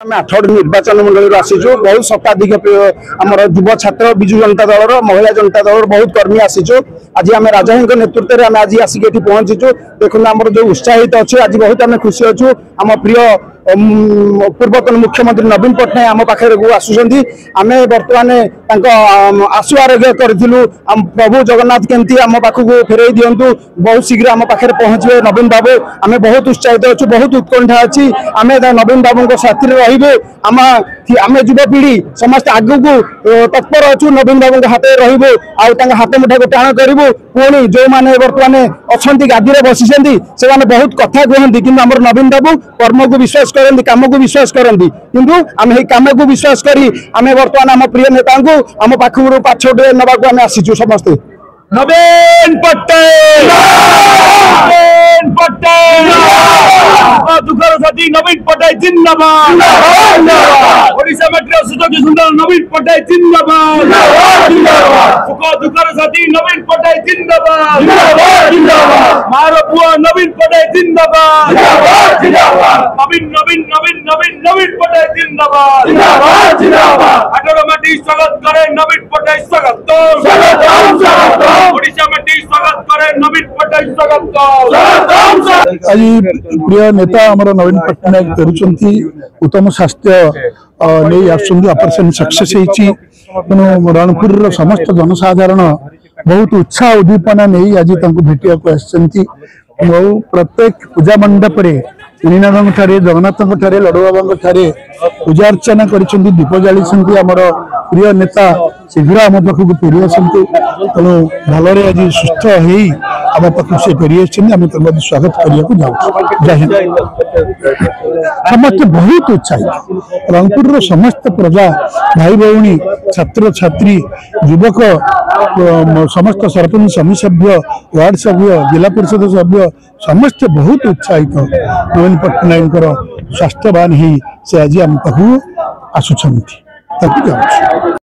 आम 8 निर्वाचन मंडल आसीचु बहुत शताधिक आमर युव छात्र विजु जनता दल महिला जनता दल बहुत कर्मी आसीचु। आज आम राजा नेतृत्व में आज आसिक पहुंचीचु। देखो आम जो उत्साहित अच्छे आज बहुत आम खुशी अच्छु। आम प्रिय पूर्वतन मुख्यमंत्री नवीन पट्टनायक आम पाखे आसुँच। आम बर्तमान आशु आरोग्य करूँ प्रभु जगन्नाथ केमती आम पाखक फेरई दिंतु बहुत शीघ्र आम पाखे पहुंचे नवीन बाबू। आम बहुत उत्साहित अच्छु, बहुत उत्कंठा अच्छी। आम नवीन बाबू साथी रही आम युवपीढ़ी समस्त आगु तत्पर अच्छु। नवीन बाबू हाथ रही हाथ मुठा को टाण करूँ। पुणी जो मैंने बर्तमान अच्छा गादी में बसी से बहुत कथा कहते कि नवीन बाबू कर्म को विश्वास करती, काम को विश्वास करती, किंतु आम कम को विश्वास करी आम बर्तमान आम प्रिय नेता को आम पाखु पाछे नवाक आम आसीचु समस्ते। नवीन पट्टनायक दुखर साथी नवीन पट्टनायक जिंदाबाद। ओडिशा मेट्रो सुजोगी सुंदर नवीन पट्टनायक जिंदाबाद। दुखर साथी नवीन पट्टनायक जिंदाबाद। मारो पुआ नवीन पट्टनायक जिंदाबाद। नवीन नवीन नवीन नवीन नवीन पट्टनायक जिंदाबाद। 18 माटी स्वागत करे नवीन पट्टनायक स्वागत। ओडिशा में स्वागत करे नवीन पट्टनायक स्वागत। आज प्रिय नेता आमर नवीन पट्टनायक फेरुंट उत्तम स्वास्थ्य नहीं ऑपरेशन सक्सेस तेणु रणपुर समस्त जनसाधारण बहुत उत्साह उद्दीपना नहीं आज भेटिया प्रत्येक पूजा मंडप मीनाबाबू ठारे जगन्नाथ ठारे लड़ुबाबा ठारे पूजा अर्चना कर दीप जाली आमर प्रिय नेता शीघ्र आम पाखक फेरी आसतु। तेणु भलरे आज सुस्थ हो आम पाखक से फेरी आम स्वागत करने को जाऊँ। जय हिंद। समस्त बहुत उत्साहित रंगपुर समस्त प्रजा भाई भौणी छात्र छात्री युवक समस्त सरपंच समिति सभ्य वार्ड सभ्य जिला परिषद सभ्य समस्त बहुत उत्साहित नवीन पट्टनायक स्वास्थ्यवान ही से आज आम पाखु आसुंच।